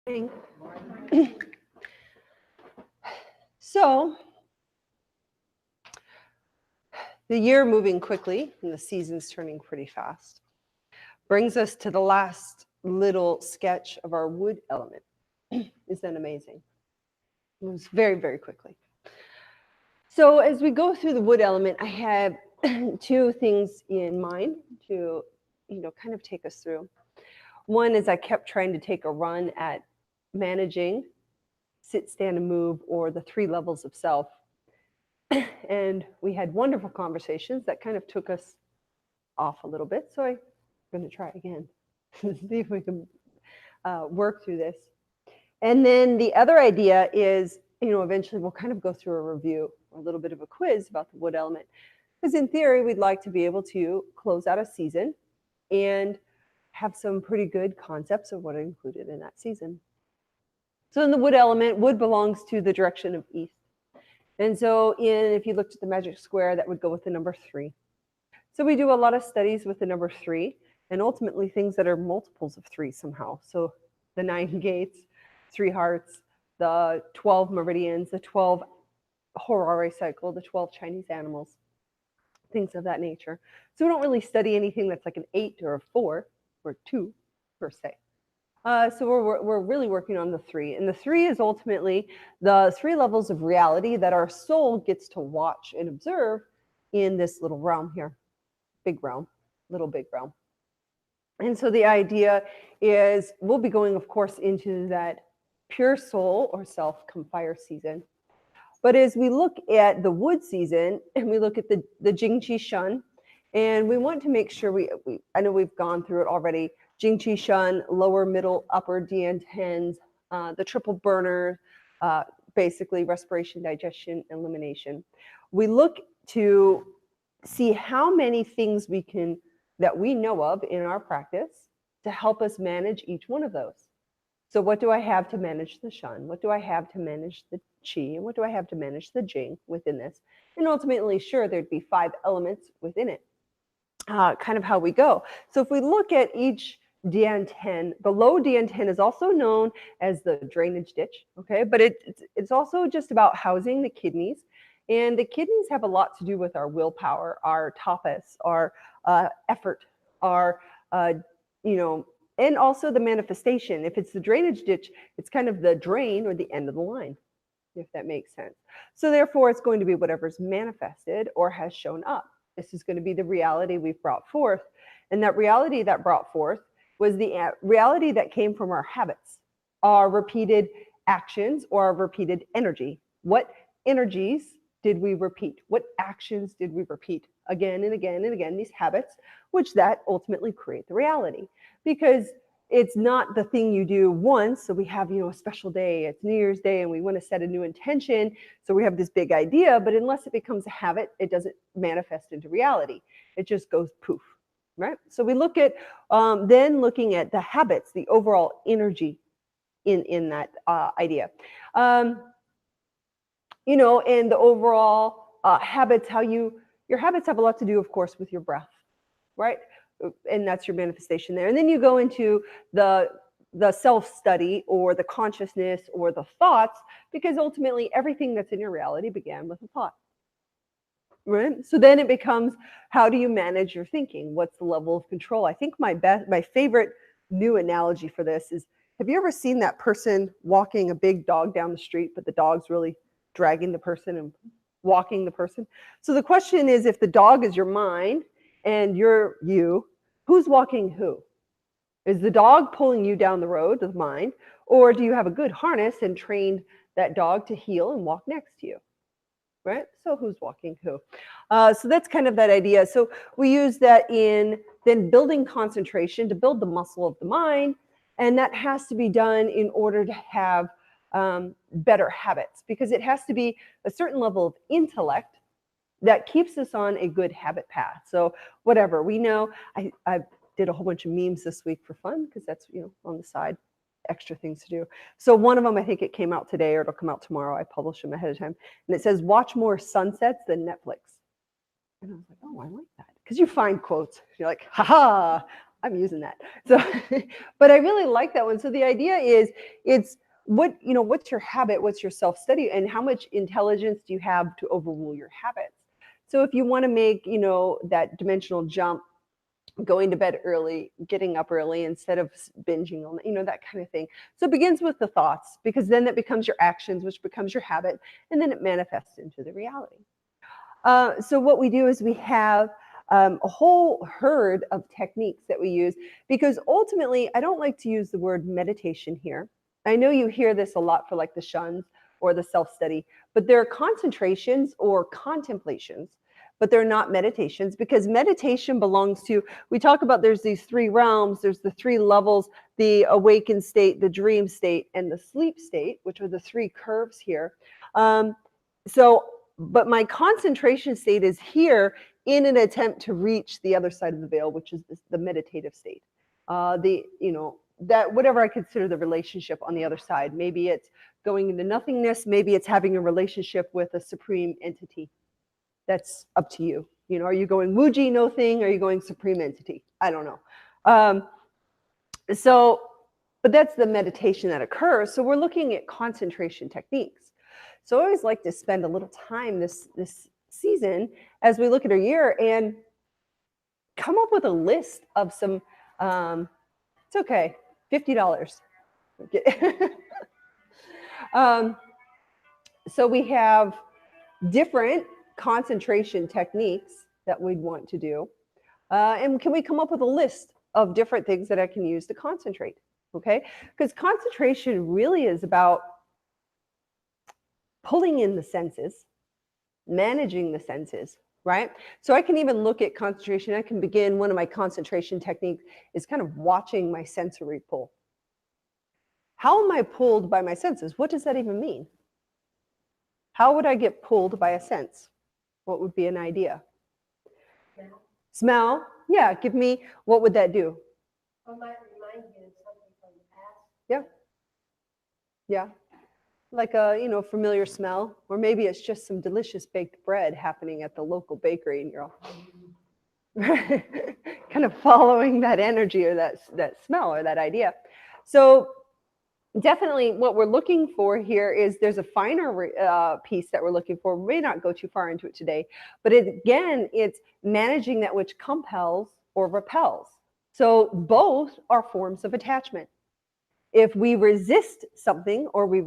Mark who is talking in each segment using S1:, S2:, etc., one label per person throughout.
S1: morning. So, the year moving quickly and the season's turning pretty fast brings us to the last little sketch of our wood element. Isn't that amazing? It moves very, very quickly. So, as we go through the wood element, I have two things in mind to, kind of take us through. One is I kept trying to take a run at managing sit, stand, and move, or the three levels of self. And we had wonderful conversations that kind of took us off a little bit. So I'm going to try again, see if we can work through this. And then the other idea is, eventually we'll kind of go through a review, a little bit of a quiz about the wood element. Because in theory, we'd like to be able to close out a season and have some pretty good concepts of what are included in that season. So in the wood element, wood belongs to the direction of east. And so if you looked at the magic square, that would go with the number 3. So we do a lot of studies with the number 3 and ultimately things that are multiples of 3 somehow. So the 9 gates, 3 hearts, the 12 meridians, the 12 horary cycle, the 12 Chinese animals, things of that nature. So we don't really study anything that's like an 8 or a 4 or 2 per se. So we're really working on the 3. And the 3 is ultimately the 3 levels of reality that our soul gets to watch and observe in this little realm here. Big realm, little big realm. And so the idea is we'll be going, of course, into that pure soul or self come fire season. But as we look at the wood season and we look at the Jingqi Shen, and we want to make sure I know we've gone through it already, Jingqi Shen, lower, middle, upper DN10s, the triple burner, basically respiration, digestion, elimination. We look to see how many things that we know of in our practice to help us manage each one of those. So what do I have to manage the Shen? What do I have to manage the Qi? And what do I have to manage the Jing within this? And ultimately, sure, there'd be 5 elements within it, kind of how we go. So if we look at each DN10, the low DN10 is also known as the drainage ditch, okay? But it's also just about housing the kidneys. And the kidneys have a lot to do with our willpower, our tapas, our effort, our, and also the manifestation. If it's the drainage ditch, it's kind of the drain or the end of the line, if that makes sense. So therefore, it's going to be whatever's manifested or has shown up. This is going to be the reality we've brought forth. And that reality that brought forth was the reality that came from our habits, our repeated actions, or our repeated energy. What energies did we repeat? What actions did we repeat again and again and again? These habits, which that ultimately create the reality. Because it's not the thing you do once. So we have, a special day, it's New Year's Day, and we want to set a new intention. So we have this big idea, but unless it becomes a habit, it doesn't manifest into reality. It just goes poof, right? So we look at, then looking at the habits, the overall energy in that idea. And the overall habits, your habits have a lot to do, of course, with your breath, right? And that's your manifestation there. And then you go into the self-study or the consciousness or the thoughts, because ultimately everything that's in your reality began with a thought, right? So then it becomes, how do you manage your thinking? What's the level of control? I think my favorite new analogy for this is, have you ever seen that person walking a big dog down the street, but the dog's really dragging the person and walking the person? So the question is, if the dog is your mind and you're you, who's walking who? Is the dog pulling you down the road, the mind, or do you have a good harness and trained that dog to heel and walk next to you, right? So who's walking who? So that's kind of that idea. So we use that in then building concentration to build the muscle of the mind, and that has to be done in order to have better habits, because it has to be a certain level of intellect that keeps us on a good habit path. So whatever, we know, I did a whole bunch of memes this week for fun, because that's, on the side, extra things to do. So one of them, I think it came out today, or it'll come out tomorrow. I publish them ahead of time. And it says, watch more sunsets than Netflix. And I was like, oh, I like that. Because you find quotes. You're like, haha, I'm using that. So, but I really like that one. So the idea is it's what's your habit, what's your self-study, and how much intelligence do you have to overrule your habits? So if you want to make, that dimensional jump, going to bed early, getting up early instead of binging on, that kind of thing. So it begins with the thoughts, because then that becomes your actions, which becomes your habit, and then it manifests into the reality. So what we do is we have a whole herd of techniques that we use, because ultimately, I don't like to use the word meditation here. I know you hear this a lot for like the shuns or the self-study, but they're concentrations or contemplations, but they're not meditations, because meditation belongs to, we talk about there's these three realms, there's the three levels, the awakened state, the dream state, and the sleep state, which are the three curves here. But my concentration state is here in an attempt to reach the other side of the veil, which is the meditative state. That whatever I consider the relationship on the other side. Maybe it's going into nothingness. Maybe it's having a relationship with a supreme entity. That's up to you. Are you going Wuji, no thing? Are you going supreme entity? I don't know. But that's the meditation that occurs. So we're looking at concentration techniques. So I always like to spend a little time this season as we look at our year and come up with a list of some, it's okay, $50. So we have different concentration techniques that we'd want to do. And can we come up with a list of different things that I can use to concentrate? Okay, because concentration really is about pulling in the senses, managing the senses, right? So I can even look at concentration. I can begin, one of my concentration techniques is kind of watching my sensory pull. How am I pulled by my senses? What does that even mean? How would I get pulled by a sense? What would be an idea? Smell? Yeah, give me, what would that do?
S2: Well, might remind you of something from the past.
S1: Yeah. Yeah. Like a, familiar smell, or maybe it's just some delicious baked bread happening at the local bakery and you're all kind of following that energy or that smell or that idea. So definitely what we're looking for here is there's a finer piece that we're looking for. We may not go too far into it today, but it's managing that which compels or repels. So both are forms of attachment. If we resist something or we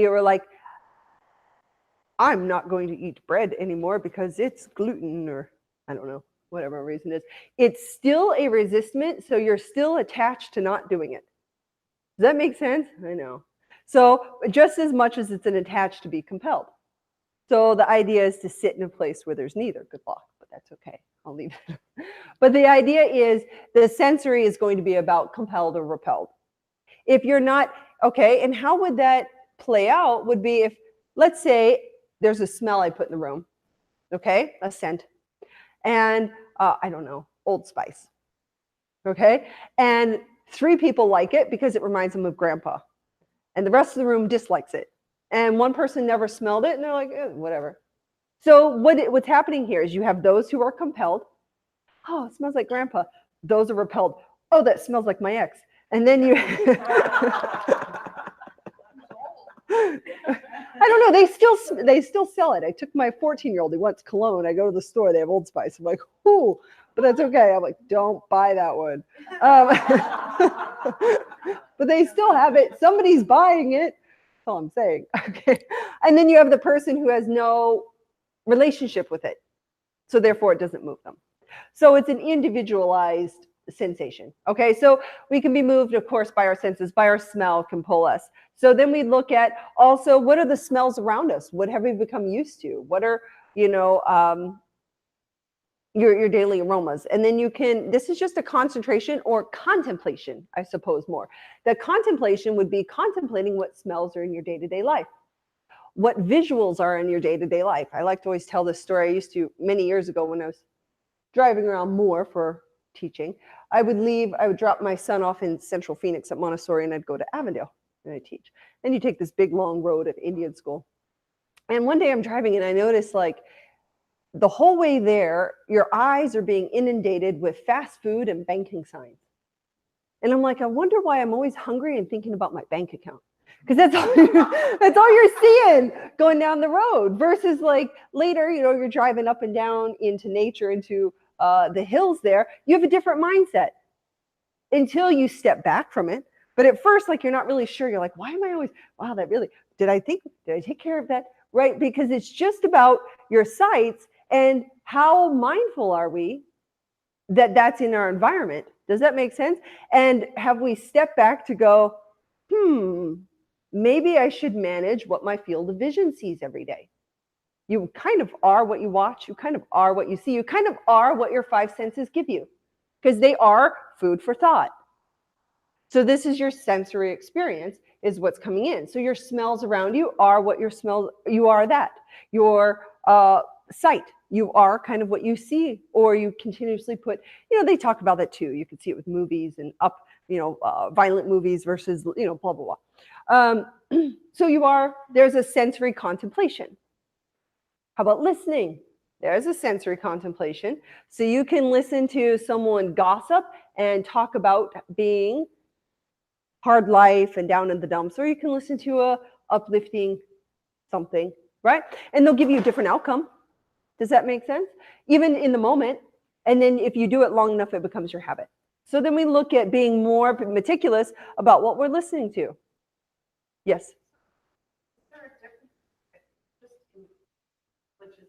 S1: are like, I'm not going to eat bread anymore because it's gluten, or I don't know, whatever reason is, it's still a resistment. So you're still attached to not doing it. Does that make sense? I know. So just as much as it's an attached to be compelled. So the idea is to sit in a place where there's neither. Good luck, but that's okay. I'll leave it. But the idea is the sensory is going to be about compelled or repelled. If you're not, okay, and how would that play out would be if, let's say, there's a smell I put in the room, okay, a scent, and I don't know, Old Spice, okay, and 3 people like it because it reminds them of Grandpa, and the rest of the room dislikes it, and one person never smelled it, and they're like, whatever. So what's happening here is you have those who are compelled. Oh, it smells like Grandpa. Those are repelled. Oh, that smells like my ex. And then you, I don't know, they still sell it. I took my 14-year-old, he wants cologne. I go to the store, they have Old Spice. I'm like, ooh, but that's okay. I'm like, don't buy that one. But they still have it. Somebody's buying it. That's all I'm saying. Okay. And then you have the person who has no relationship with it. So therefore it doesn't move them. So it's an individualized sensation. Okay, so we can be moved, of course, by our senses, by our smell can pull us. So then we look at also, what are the smells around us? What have we become used to? What are, your daily aromas? And then you can, this is just a concentration or contemplation, I suppose more. The contemplation would be contemplating what smells are in your day-to-day life. What visuals are in your day-to-day life. I like to always tell this story. I used to, many years ago when I was driving around more for teaching, I would drop my son off in Central Phoenix at Montessori, and I'd go to Avondale and I'd teach. Then you take this big long road at Indian school. And one day I'm driving and I noticed, like, the whole way there, your eyes are being inundated with fast food and banking signs. And I'm like, I wonder why I'm always hungry and thinking about my bank account. Because that's all you're seeing going down the road. Versus like later, you're driving up and down into nature, into the hills there. You have a different mindset until you step back from it. But at first, like, you're not really sure. You're like, why am I always, wow, did I take care of that? Right? Because it's just about your sights and how mindful are we that that's in our environment. Does that make sense? And have we stepped back to go, maybe I should manage what my field of vision sees every day. You kind of are what you watch. You kind of are what you see. You kind of are what your five senses give you, because they are food for thought. So this is your sensory experience, is what's coming in. So your smells around you are what your smells, you are that. Your sight, you are kind of what you see, or you continuously put, they talk about that too. You can see it with movies and violent movies versus, blah, blah, blah. So there's a sensory contemplation. How about listening? There's a sensory contemplation. So you can listen to someone gossip and talk about being hard life and down in the dumps, or you can listen to a uplifting something, right? And they'll give you a different outcome. Does that make sense? Even in the moment. And then if you do it long enough, it becomes your habit. So then we look at being more meticulous about what we're listening to. Yes?
S3: Which is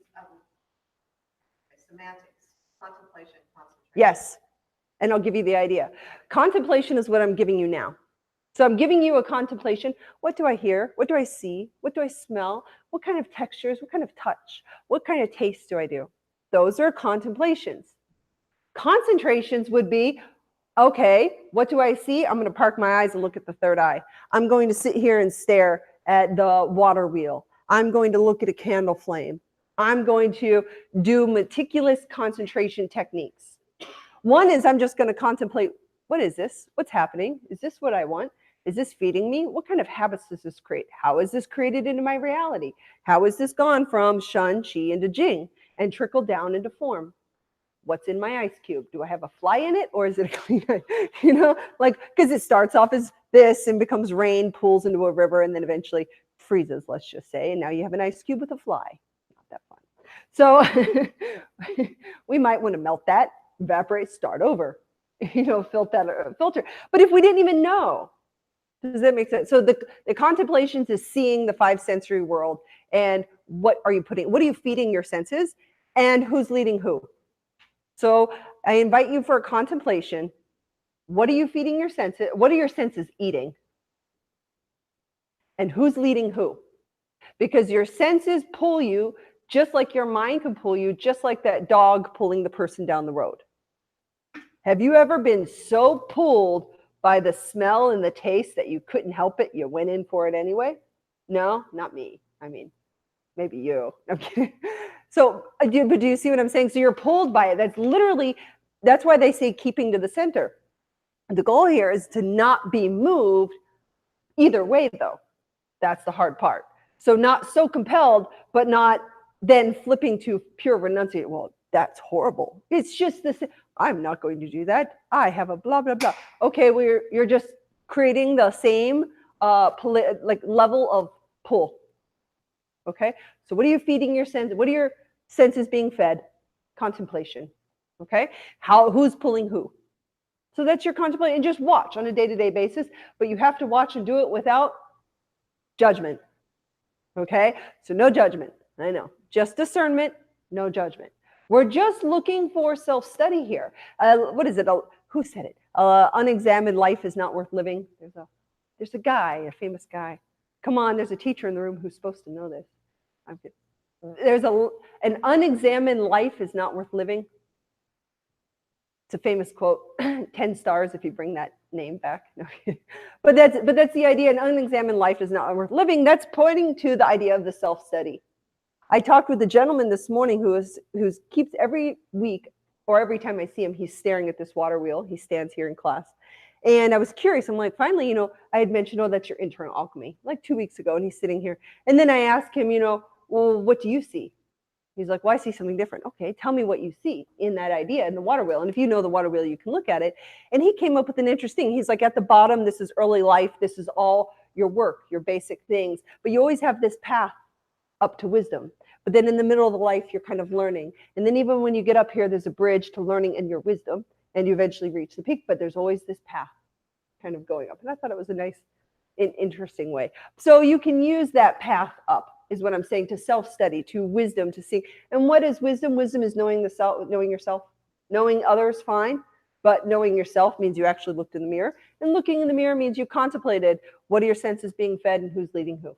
S3: semantics, contemplation, concentration.
S1: Yes. And I'll give you the idea. Contemplation is what I'm giving you now. So I'm giving you a contemplation. What do I hear? What do I see? What do I smell? What kind of textures? What kind of touch? What kind of taste do I do? Those are contemplations. Concentrations would be, okay, what do I see? I'm going to park my eyes and look at the third eye. I'm going to sit here and stare at the water wheel. I'm going to look at a candle flame. I'm going to do meticulous concentration techniques. One is I'm just going to contemplate, what is this? What's happening? Is this what I want? Is this feeding me? What kind of habits does this create? How is this created into my reality? How has this gone from shun, chi, into jing and trickled down into form? What's in my ice cube? Do I have a fly in it, or is it a clean ice? Because it starts off as this and becomes rain, pools into a river, and then eventually freezes, let's just say. And now you have an ice cube with a fly. Not that fun. So we might want to melt that, evaporate, start over, filter. But if we didn't even know, does that make sense? So the contemplations is seeing the five sensory world, and what are you feeding your senses, and who's leading who? So I invite you for a contemplation. What are you feeding your senses? What are your senses eating? And who's leading who? Because your senses pull you just like your mind can pull you, just like that dog pulling the person down the road. Have you ever been so pulled by the smell and the taste that you couldn't help it? You went in for it anyway? No, not me. I mean, maybe you. I'm kidding. So, but do you see what I'm saying? So you're pulled by it. That's why they say keeping to the center. The goal here is to not be moved either way, though. That's the hard part. So not so compelled, but not then flipping to pure renunciation. Well, that's horrible. It's just this. I'm not going to do that. I have a blah, blah, blah. Okay, well, you're just creating the same level of pull. Okay, so what are you feeding your senses? What are your senses being fed? Contemplation. Okay, who's pulling who? So that's your contemplation, and just watch on a day-to-day basis, but you have to watch and do it without judgment. Okay, so no judgment. I know, just discernment, no judgment. We're just looking for self-study here. What is it? Who said it? Unexamined life is not worth living. There's a guy, a famous guy. Come on, there's a teacher in the room who's supposed to know this. I'm kidding. There's an unexamined life is not worth living. It's a famous quote. 10 stars if you bring that name back. No. But that's the idea. An unexamined life is not worth living. That's pointing to the idea of the self-study. I talked with a gentleman this morning who keeps every week, or every time I see him, he's staring at this water wheel. He stands here in class. And I was curious. I'm like, finally, I had mentioned, oh, that's your internal alchemy, like 2 weeks ago. And he's sitting here. And then I asked him, well, what do you see? He's like, well, I see something different. Okay, tell me what you see in that idea in the water wheel. And if you know the water wheel, you can look at it. And he came up with an interesting, he's like, at the bottom, this is early life. This is all your work, your basic things. But you always have this path up to wisdom. But then in the middle of the life, you're kind of learning. And then even when you get up here, there's a bridge to learning and your wisdom. And you eventually reach the peak. But there's always this path kind of going up. And I thought it was a nice, interesting way. So you can use that path up, is what I'm saying, to self-study, to wisdom, to see. And what is wisdom? Wisdom is knowing the self, knowing yourself. Knowing others, fine, but knowing yourself means you actually looked in the mirror. And looking in the mirror means you contemplated what are your senses being fed and who's leading who.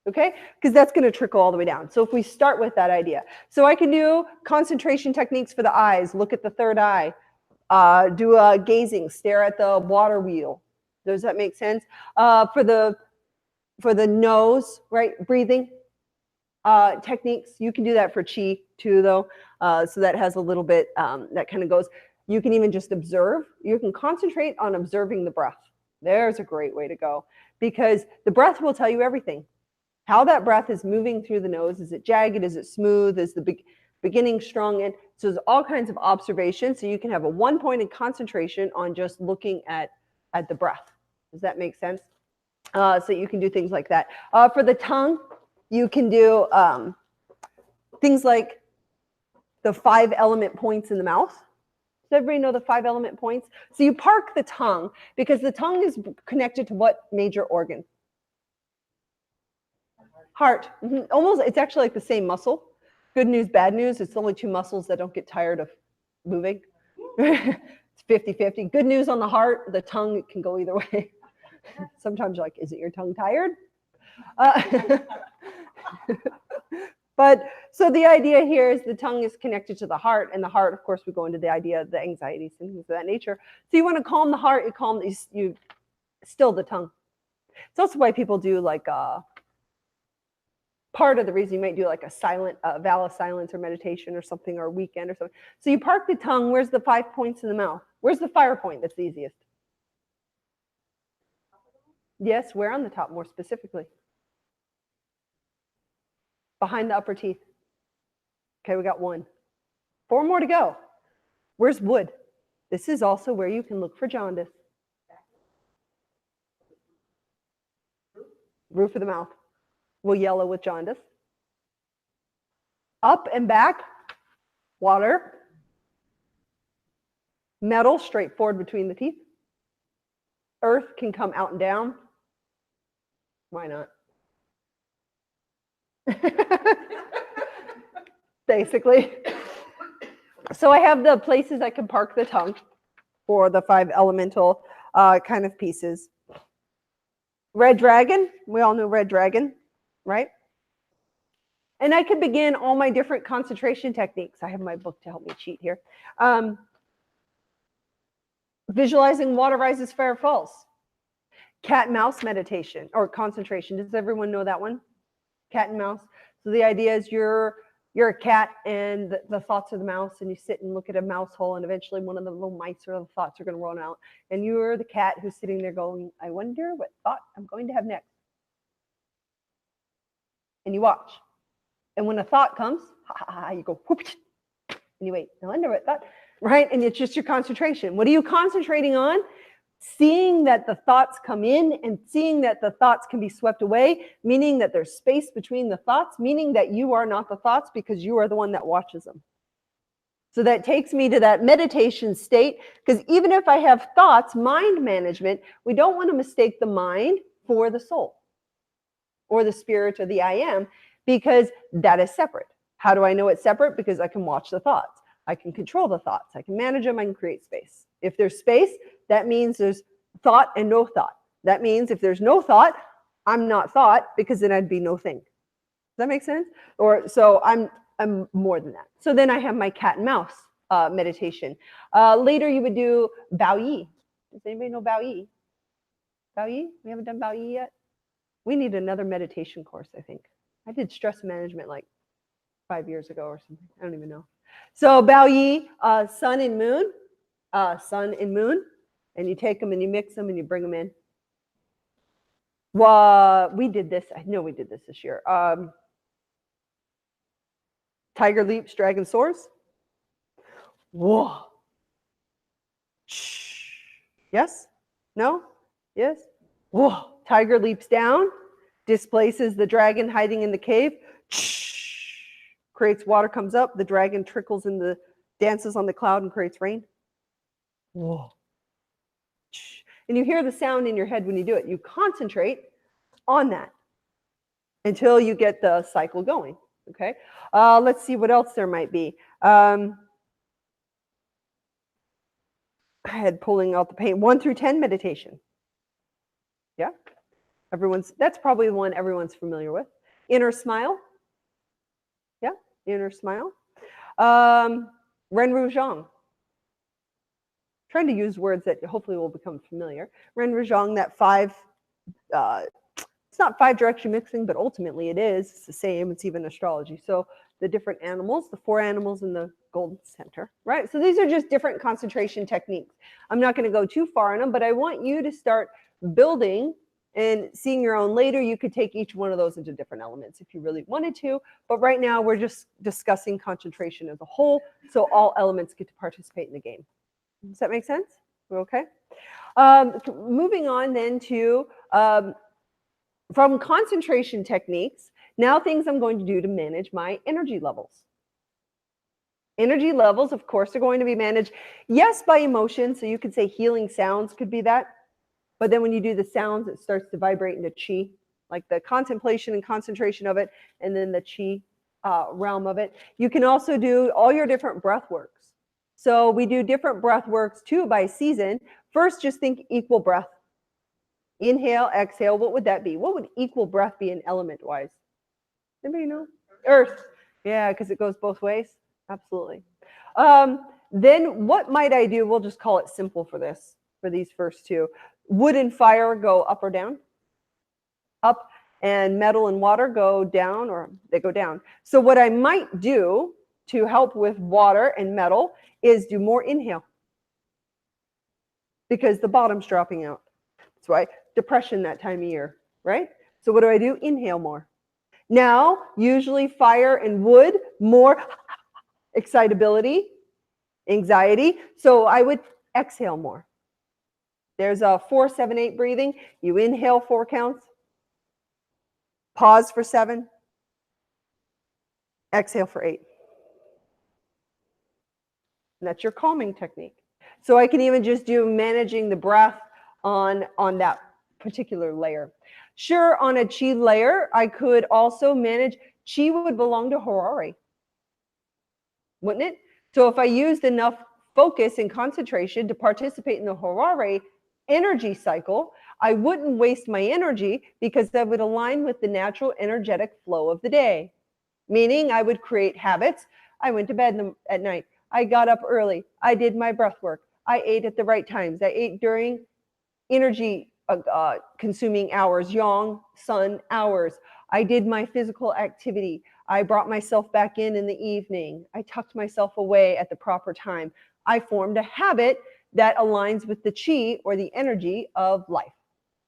S1: Okay? Because that's going to trickle all the way down. So if we start with that idea. So I can do concentration techniques for the eyes, look at the third eye, do a gazing, stare at the water wheel. Does that make sense? For the nose, right? Breathing techniques. You can do that for chi too, though. So that has a little bit, that kind of goes. You can even just observe. You can concentrate on observing the breath. There's a great way to go, because the breath will tell you everything. How that breath is moving through the nose. Is it jagged? Is it smooth? Is the beginning strong? And so there's all kinds of observations. So you can have a one-pointed concentration on just looking at the breath. Does that make sense? So you can do things like that. For the tongue, you can do things like the 5 element points in the mouth. Does everybody know the 5 element points? So you park the tongue, because the tongue is connected to what major organ? Heart. Almost, it's actually like the same muscle. Good news, bad news, it's only 2 muscles that don't get tired of moving. It's 50-50. Good news on the heart, the tongue can go either way. Sometimes you're like, isn't your tongue tired? But so the idea here is the tongue is connected to the heart, and the heart, of course, we go into the idea of the anxieties and things of that nature. So you want to calm the heart, you still the tongue. It's also why people do like part of the reason you might do like a silent vow of silence or meditation or something, or a weekend or something. So you park the tongue. Where's the 5 points in the mouth? Where's the fire point that's the easiest? Yes, where on the top more specifically? Behind the upper teeth. Okay, we got 1. 4 more to go. Where's wood? This is also where you can look for jaundice. Roof of the mouth. Will yellow with jaundice. Up and back, water. Metal, straight forward between the teeth. Earth can come out and down. Why not? Basically. So I have the places I can park the tongue for the 5 elemental kind of pieces. Red dragon, we all know red dragon, right? And I could begin all my different concentration techniques. I have my book to help me cheat here. Visualizing water rises, fire falls. Cat and mouse meditation or concentration. Does everyone know that one? Cat and mouse. So the idea is you're a cat and the thoughts are the mouse, and you sit and look at a mouse hole, and eventually one of the little mice or the thoughts are going to run out. And you're the cat who's sitting there going, I wonder what thought I'm going to have next. And you watch. And when a thought comes, you go, whoop, and you wait. I wonder what thought, right? And it's just your concentration. What are you concentrating on? Seeing that the thoughts come in and seeing that the thoughts can be swept away, meaning that there's space between the thoughts, meaning that you are not the thoughts because you are the one that watches them. So that takes me to that meditation state, because even if I have thoughts, mind management, we don't want to mistake the mind for the soul or the spirit or the I am, because that is separate. How do I know it's separate? Because I can watch the thoughts. I can control the thoughts. I can manage them. I can create space. If there's space, that means there's thought and no thought. That means if there's no thought, I'm not thought, because then I'd be no thing. Does that make sense? Or so I'm more than that. So then I have my cat and mouse meditation. Later you would do Bao Yi. Does anybody know Bao Yi? Bao Yi? We haven't done Bao Yi yet? We need another meditation course, I think. I did stress management like 5 years ago or something. I don't even know. So Bao Yi, sun and moon. Sun and moon, and you take them and you mix them and you bring them in. Well, we did this. I know we did this year. Tiger leaps, dragon soars. Whoa. Shh. Yes? No? Yes? Whoa. Tiger leaps down, displaces the dragon hiding in the cave. Shh. Creates water, comes up. The dragon trickles in the, dances on the cloud and creates rain. Whoa. Shh. And you hear the sound in your head when you do it. You concentrate on that until you get the cycle going. Okay. Let's see what else there might be. I had pulling out the paint. 1 through 10 meditation. Yeah. That's probably the one everyone's familiar with. Inner smile. Yeah. Inner smile. Renru Zhang. Trying to use words that hopefully will become familiar. Renru Zhang, that it's not 5-direction mixing, but ultimately it is. It's the same. It's even astrology. So the different animals, the 4 animals in the golden center, right? So these are just different concentration techniques. I'm not going to go too far in them, but I want you to start building and seeing your own later. You could take each one of those into different elements if you really wanted to. But right now we're just discussing concentration as a whole. So all elements get to participate in the game. Does that make sense? We're okay? Moving on then to from concentration techniques, now things I'm going to do to manage my energy levels. Energy levels, of course, are going to be managed, yes, by emotion. So you could say healing sounds could be that. But then when you do the sounds, it starts to vibrate into chi, like the contemplation and concentration of it, and then the chi realm of it. You can also do all your different breath works. So we do different breath works too by season. First, just think equal breath. Inhale, exhale. What would that be? What would equal breath be in element-wise? Anybody know? Earth. Yeah, because it goes both ways. Absolutely. Then what might I do? We'll just call it simple for this, for these first two. Wood and fire go up or down? Up. And metal and water go down, or they go down. So what I might do to help with water and metal is do more inhale, because the bottom's dropping out. That's why depression that time of year, right? So what do? Inhale more. Now, usually fire and wood, more excitability, anxiety. So I would exhale more. There's a 4, 7, 8 breathing. You inhale 4 counts, pause for 7, exhale for 8. And that's your calming technique. So I can even just do managing the breath on that particular layer. Sure, on a chi layer, I could also manage. Chi would belong to Horari, wouldn't it? So if I used enough focus and concentration to participate in the Horari energy cycle, I wouldn't waste my energy, because that would align with the natural energetic flow of the day. Meaning I would create habits. I went to bed at night. I got up early. I did my breath work. I ate at the right times. I ate during energy consuming hours, yang, sun hours. I did my physical activity. I brought myself back in the evening. I tucked myself away at the proper time. I formed a habit that aligns with the chi, or the energy of life.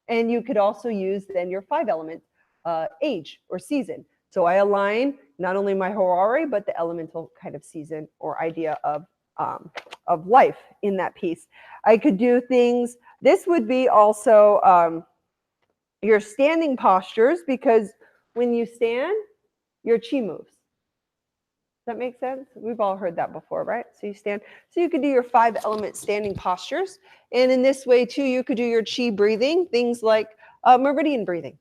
S1: And you could also use then your 5 element age or season. So I align not only my Horari, but the elemental kind of season or idea of life in that piece. I could do things. This would be also your standing postures, because when you stand, your chi moves. Does that make sense? We've all heard that before, right? So you stand. So you could do your 5 element standing postures. And in this way too, you could do your chi breathing. Things like meridian breathing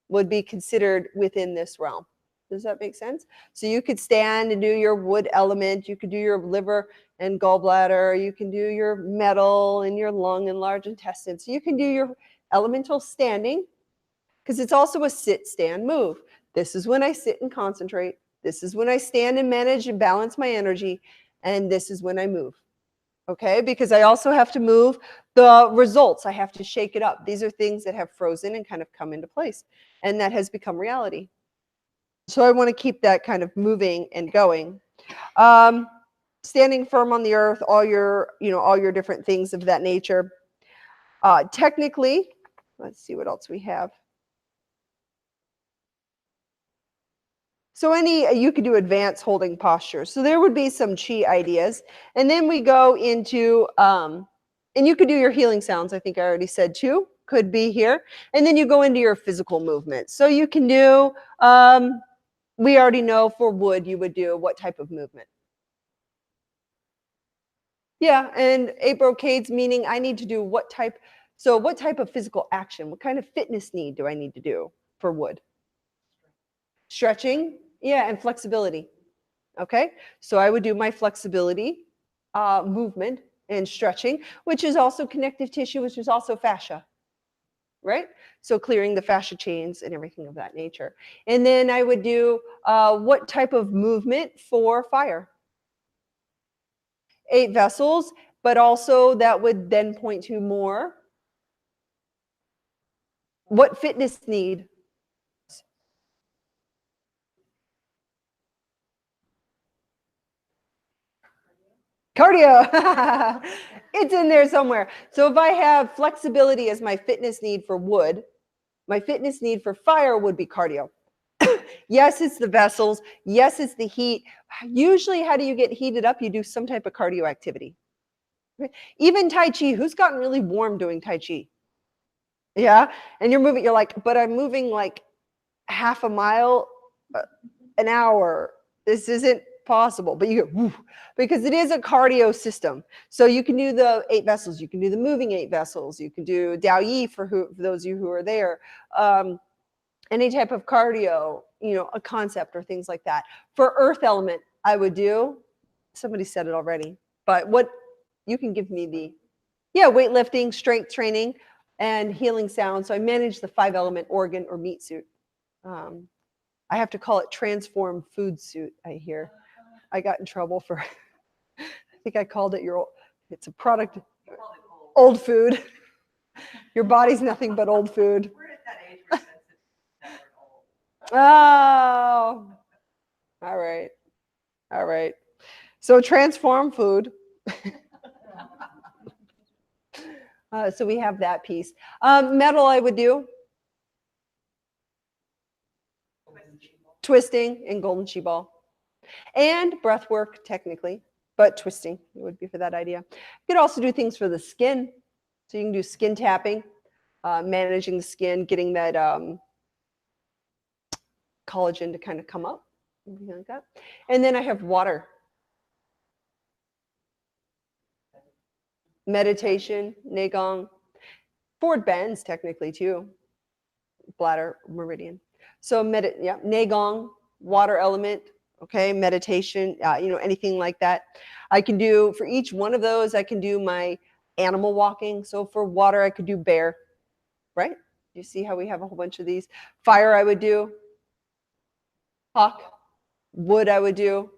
S1: would be considered within this realm. Does that make sense? So you could stand and do your wood element. You could do your liver and gallbladder. You can do your metal and your lung and large intestine. So you can do your elemental standing, because it's also a sit, stand, move. This is when I sit and concentrate. This is when I stand and manage and balance my energy. And this is when I move. Okay, because I also have to move the results. I have to shake it up. These are things that have frozen and kind of come into place, and that has become reality. So I want to keep that kind of moving and going. Standing firm on the earth, all your different things of that nature. Technically, let's see what else we have. So you could do advanced holding posture. So there would be some chi ideas. And then we go into, and you could do your healing sounds. I think I already said too, could be here. And then you go into your physical movement. So you can do, we already know for wood, you would do what type of movement? Yeah, and 8 brocades, meaning I need to do what type of physical action, what kind of fitness need do I need to do for wood? Stretching, yeah, and flexibility. Okay, so I would do my flexibility movement and stretching, which is also connective tissue, which is also fascia, right? So clearing the fascia chains and everything of that nature. And then I would do what type of movement for fire? 8 vessels, but also that would then point to more. What fitness need? Cardio. It's in there somewhere. So if I have flexibility as my fitness need for wood, my fitness need for fire would be cardio. Yes, it's the vessels. Yes, it's the heat. Usually, how do you get heated up? You do some type of cardio activity. Even Tai Chi, who's gotten really warm doing Tai Chi? Yeah. And you're like, but I'm moving like half a mile an hour. This isn't possible, but you go, because it is a cardio system. So you can do the 8 vessels, you can do the moving 8 vessels, you can do Dao Yi for those of you who are there. Any type of cardio, a concept or things like that. For earth element, I would do, somebody said it already, but what you can give me weightlifting, strength training, and healing sound. So I manage the 5 element organ or meat suit. I have to call it transform food suit, I hear. I got in trouble for, I think I called it it's a product, old food. Your body's nothing but old food.
S3: We're at that age where sensitive old.
S1: Oh, all right. All right. So transform food. So we have that piece. Metal I would do. Twisting and golden chi ball. And breath work technically, but twisting it would be for that idea. You could also do things for the skin. So you can do skin tapping, managing the skin, getting that collagen to kind of come up, anything like that. And then I have water. Meditation, Neigong, forward bends technically too, bladder meridian. So Neigong, water element, okay, meditation, anything like that. I can do, for each one of those, I can do my animal walking. So for water, I could do bear, right? You see how we have a whole bunch of these? Fire, I would do hawk. Wood, I would do.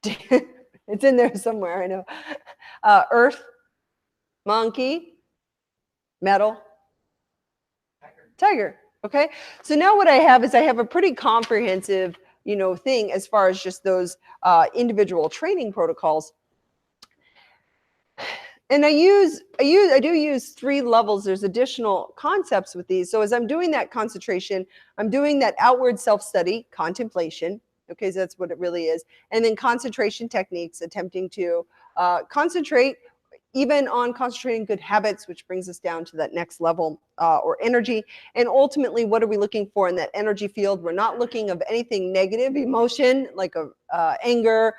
S1: It's in there somewhere, I know. Earth, monkey, metal, tiger. Okay, so now what I have is I have a pretty comprehensive, thing as far as just those individual training protocols. And I do use 3 levels. There's additional concepts with these. So as I'm doing that concentration, I'm doing that outward self-study, contemplation. Okay, so that's what it really is. And then concentration techniques, attempting to concentrate even on concentrating good habits, which brings us down to that next level or energy. And ultimately, what are we looking for in that energy field? We're not looking of anything negative emotion like anger,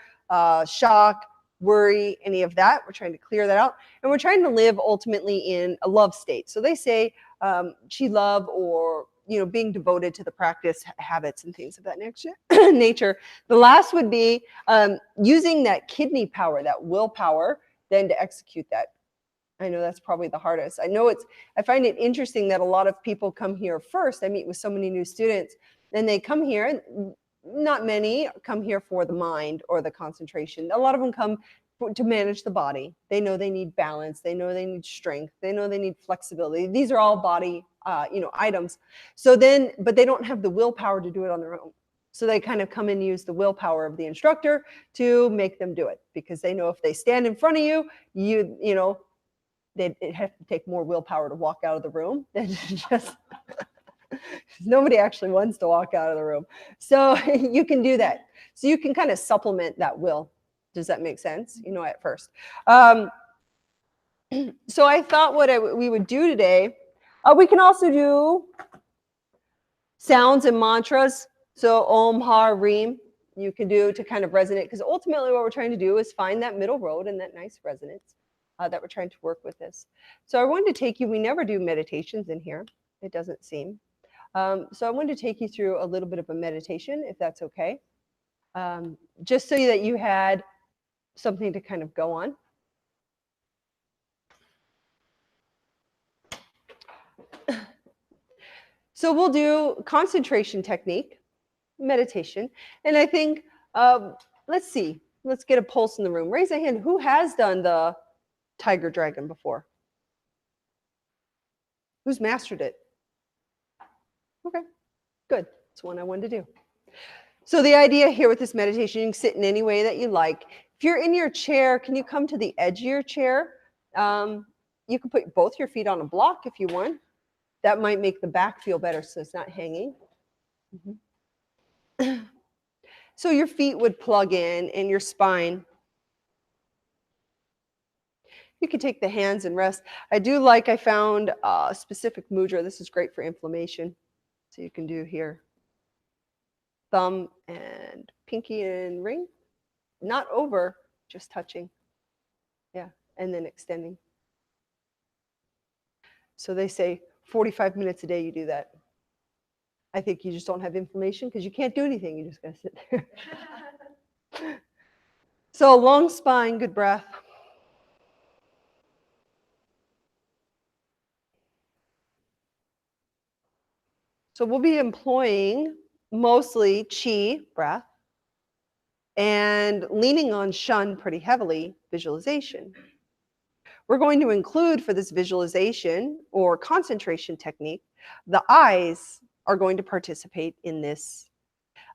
S1: shock, worry, any of that. We're trying to clear that out. And we're trying to live ultimately in a love state. So they say chi love, or being devoted to the practice, habits, and things of that nature. The last would be using that kidney power, that willpower, then to execute that. I know that's probably the hardest. I find it interesting that a lot of people come here first. I meet with so many new students, and they come here, and not many come here for the mind or the concentration. A lot of them come to manage the body. They know they need balance. They know they need strength. They know they need flexibility. These are all body, items. So then, but they don't have the willpower to do it on their own. So they kind of come and use the willpower of the instructor to make them do it, because they know if they stand in front of you, they'd have to take more willpower to walk out of the room than to just Nobody actually wants to walk out of the room. So you can do that. So you can kind of supplement that will. Does that make sense? You know, at first. So I thought what we would do today, we can also do sounds and mantras. So Om, Ha, Reem, you can do to kind of resonate, because ultimately what we're trying to do is find that middle road and that nice resonance that we're trying to work with this. So I wanted to take you, we never do meditations in here, it doesn't seem. So I wanted to take you through a little bit of a meditation, if that's okay, just so that you had something to kind of go on. So we'll do concentration technique, meditation, and I think, let's see, let's get a pulse in the room. Raise a hand. Who has done the tiger dragon before? Who's mastered it? Okay, good. It's one I wanted to do. So the idea here with this meditation, you can sit in any way that you like. If you're in your chair, can you come to the edge of your chair? You can put both your feet on a block if you want. That might make the back feel better so it's not hanging. Mm-hmm. So your feet would plug in and your spine. You can take the hands and rest. I found a specific mudra. This is great for inflammation. So you can do here. Thumb and pinky and ring. Not over, just touching. Yeah, and then extending. So they say 45 minutes a day you do that. I think you just don't have inflammation because you can't do anything. You just got to sit there. So long spine, good breath. So we'll be employing mostly chi, breath, and leaning on shun pretty heavily, visualization. We're going to include for this visualization or concentration technique, the eyes are going to participate in this.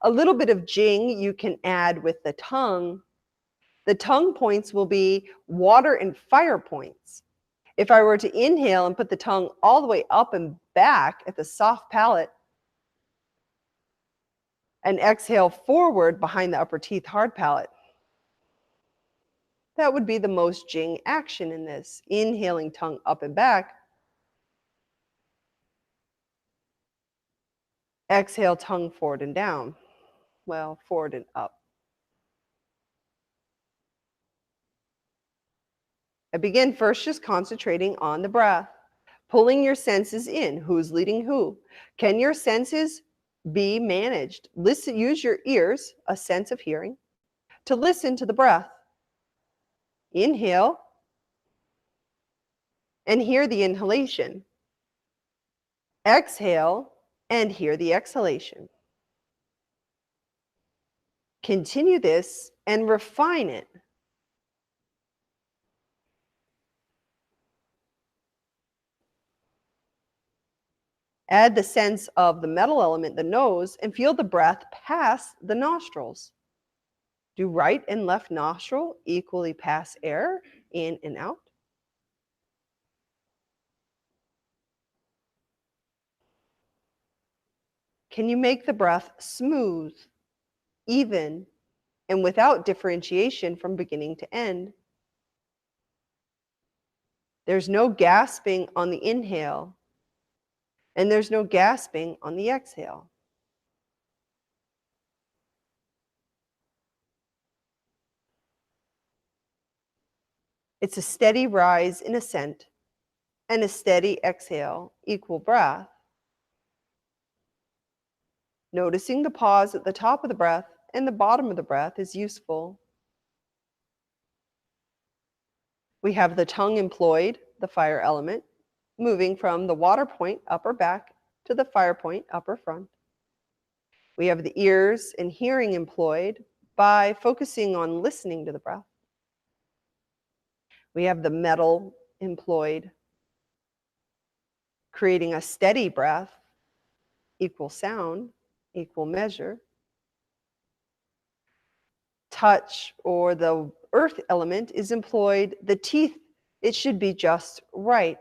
S1: A little bit of jing you can add with the tongue. The tongue points will be water and fire points. If I were to inhale and put the tongue all the way up and back at the soft palate, and exhale forward behind the upper teeth, hard palate, that would be the most jing action in this. Inhaling tongue up and back. Exhale tongue forward and down. Well, forward and up. I begin first just concentrating on the breath, pulling your senses in. Who's leading who? Can your senses be managed? Listen, use your ears, a sense of hearing, to listen to the breath. Inhale and hear the inhalation. Exhale and hear the exhalation. Continue this and refine it. Add the sense of the metal element, the nose, and feel the breath pass the nostrils. Do right and left nostril equally pass air in and out? Can you make the breath smooth, even, and without differentiation from beginning to end? There's no gasping on the inhale, and there's no gasping on the exhale. It's a steady rise in ascent and a steady exhale, equal breath. Noticing the pause at the top of the breath and the bottom of the breath is useful. We have the tongue employed, the fire element, moving from the water point, upper back, to the fire point, upper front. We have the ears and hearing employed by focusing on listening to the breath. We have the metal employed, creating a steady breath, equal sound, equal measure. Touch or the earth element is employed. The teeth, it should be just right.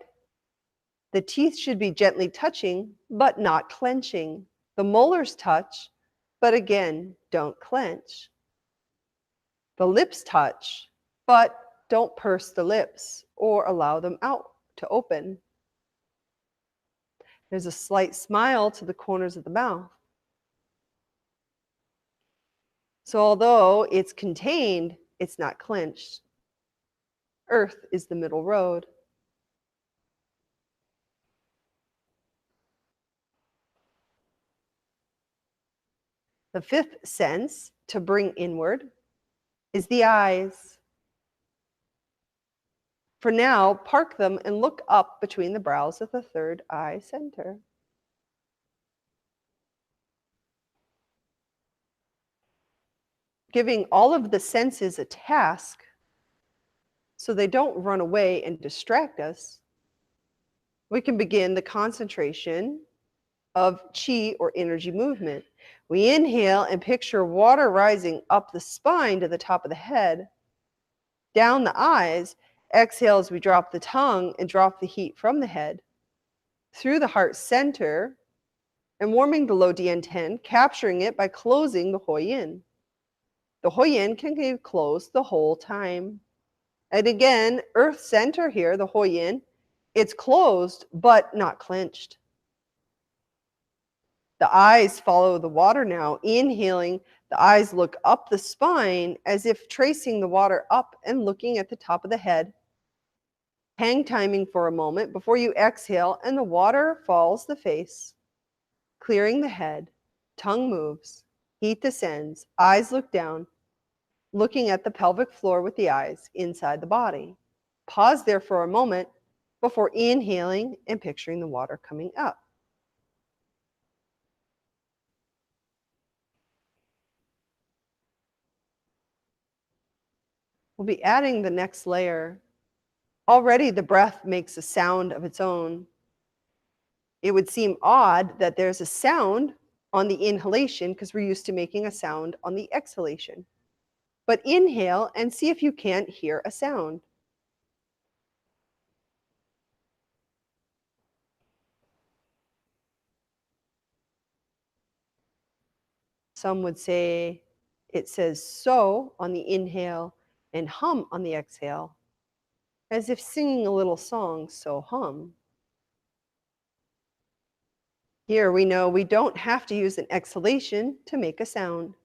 S1: The teeth should be gently touching, but not clenching. The molars touch, but again, don't clench. The lips touch, but don't purse the lips or allow them out to open. There's a slight smile to the corners of the mouth. So although it's contained, it's not clenched. Earth is the middle road. The fifth sense to bring inward is the eyes. For now, park them and look up between the brows of the third eye center. Giving all of the senses a task so they don't run away and distract us, we can begin the concentration of chi or energy movement. We inhale and picture water rising up the spine to the top of the head, down the eyes. Exhale as we drop the tongue and drop the heat from the head, through the heart center, and warming the low DN10, capturing it by closing the Huoyin. The Huoyin can be closed the whole time. And again, earth center here, the Huoyin, it's closed but not clenched. The eyes follow the water now. Inhaling, the eyes look up the spine as if tracing the water up and looking at the top of the head. Hang timing for a moment before you exhale, and the water falls the face, clearing the head. Tongue moves, heat descends, eyes look down, looking at the pelvic floor with the eyes inside the body. Pause there for a moment before inhaling and picturing the water coming up. We'll be adding the next layer. Already the breath makes a sound of its own. It would seem odd that there's a sound on the inhalation because we're used to making a sound on the exhalation. But inhale and see if you can't hear a sound. Some would say it says so on the inhale and hum on the exhale, as if singing a little song, so hum. Here we know we don't have to use an exhalation to make a sound.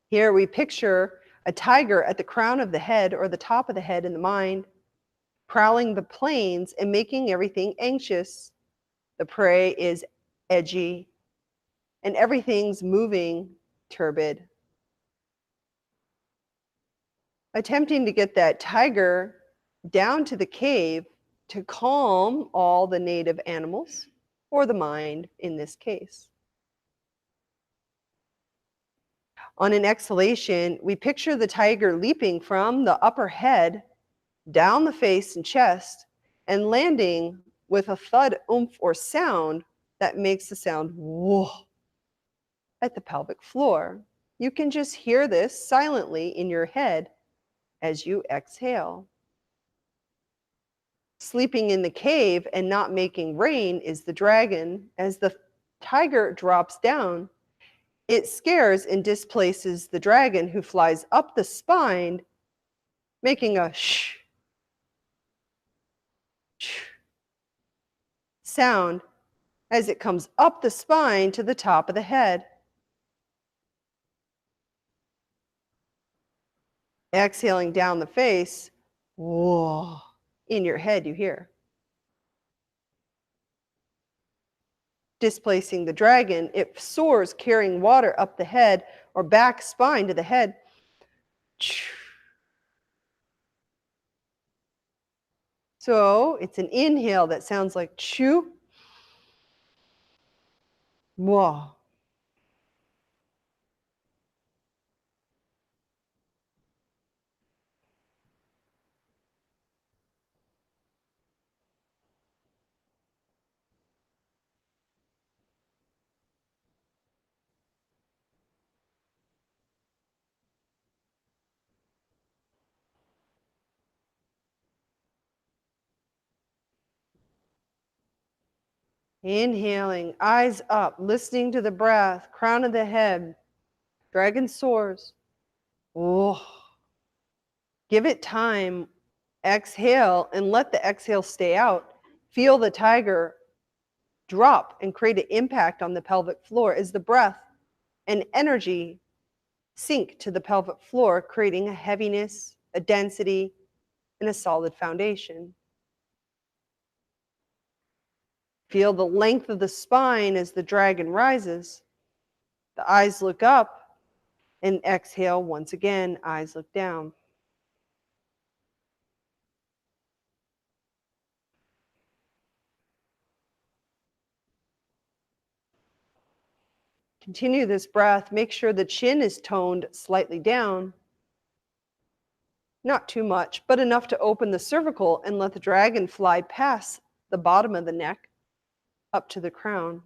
S1: Here we picture a tiger at the crown of the head or the top of the head in the mind, prowling the plains and making everything anxious. The prey is edgy and everything's moving turbid. Attempting to get that tiger down to the cave to calm all the native animals, or the mind in this case. On an exhalation, we picture the tiger leaping from the upper head down the face and chest and landing with a thud, oomph, or sound that makes the sound whoa at the pelvic floor. You can just hear this silently in your head as you exhale. Sleeping in the cave and not making rain is the dragon. As the tiger drops down, it scares and displaces the dragon, who flies up the spine, making a shh, shh sound as it comes up the spine to the top of the head. Exhaling down the face, whoa, in your head you hear. Displacing the dragon, it soars, carrying water up the head or back spine to the head. So it's an inhale that sounds like chew. Whoa. Inhaling, eyes up, listening to the breath, crown of the head. Dragon soars. Oh. Give it time. Exhale and let the exhale stay out. Feel the tiger drop and create an impact on the pelvic floor as the breath and energy sink to the pelvic floor, creating a heaviness, a density, and a solid foundation. Feel the length of the spine as the dragon rises. The eyes look up and exhale once again, eyes look down. Continue this breath. Make sure the chin is toned slightly down. Not too much, but enough to open the cervical and let the dragon fly past the bottom of the neck up to the crown.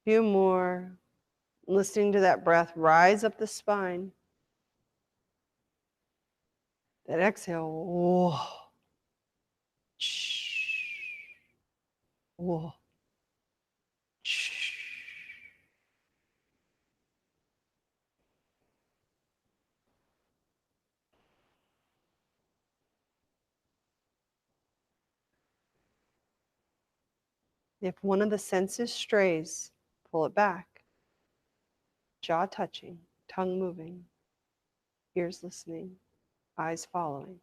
S1: Few more. Listening to that breath rise up the spine. That exhale. Whoa. Whoa. If one of the senses strays, pull it back. Jaw touching, tongue moving, ears listening, eyes following.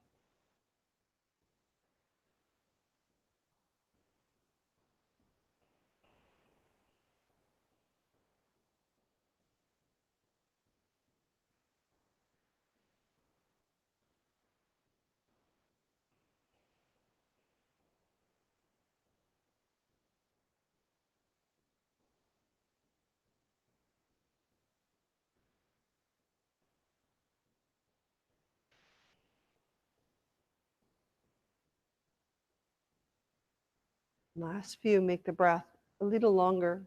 S1: Last few, make the breath a little longer.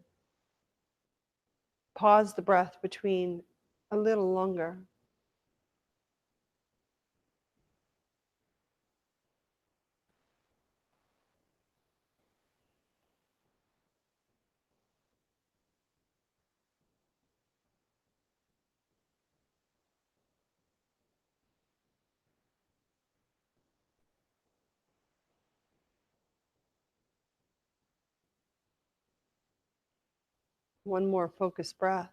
S1: Pause the breath between a little longer. One more focused breath.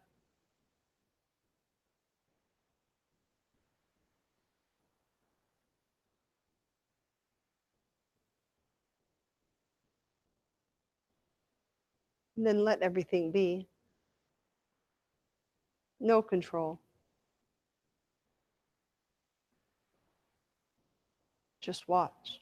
S1: And then let everything be. No control. Just watch.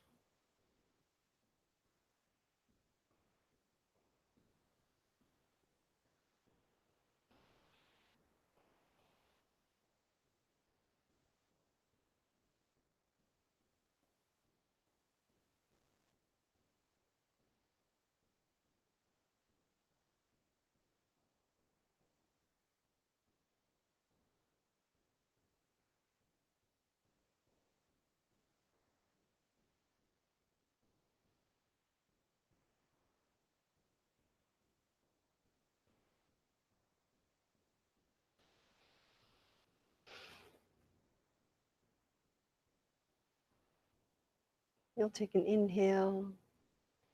S1: You'll take an inhale,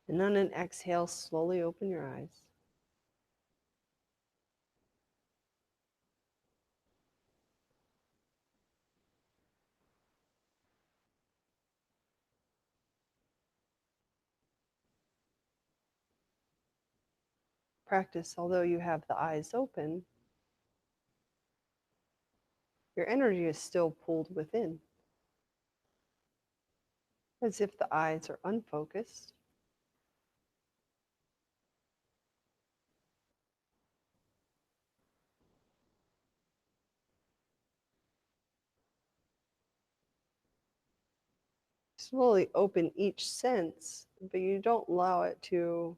S1: and on an exhale, slowly open your eyes. Practice, although you have the eyes open, your energy is still pulled within, as if the eyes are unfocused. slowly open each sense, but you don't allow it to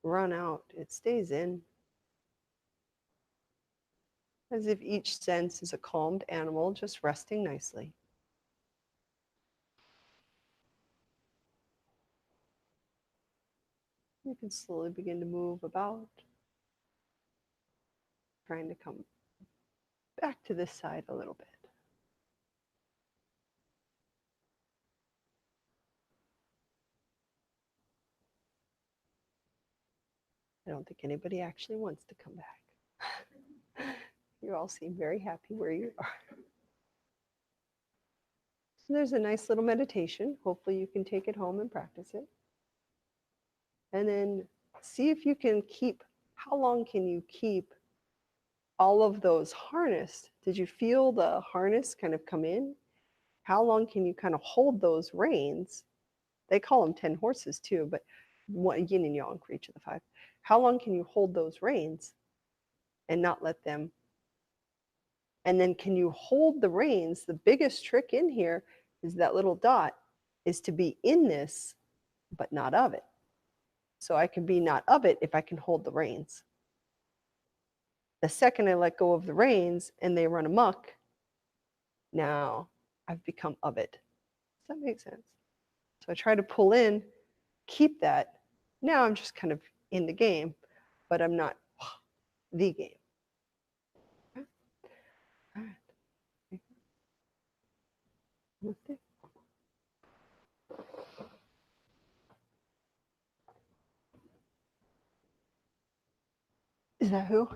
S1: run out. It stays in. As if each sense is a calmed animal just resting nicely. You can slowly begin to move about, trying to come back to this side a little bit. I don't think anybody actually wants to come back. You all seem very happy where you are. So there's a nice little meditation. Hopefully you can take it home and practice it. And then see if you can keep, how long can you keep all of those harnessed? Did you feel the harness kind of come in? How long can you kind of hold those reins? They call them 10 horses too, but one yin and yang for each of the 5. How long can you hold those reins and not let them? And then can you hold the reins? The biggest trick in here is that little dot is to be in this, but not of it. So I can be not of it if I can hold the reins. The second I let go of the reins and they run amok, now I've become of it. Does that make sense? So I try to pull in, keep that. Now I'm just kind of in the game, but I'm not the game. Okay. All right. Okay. Is that who?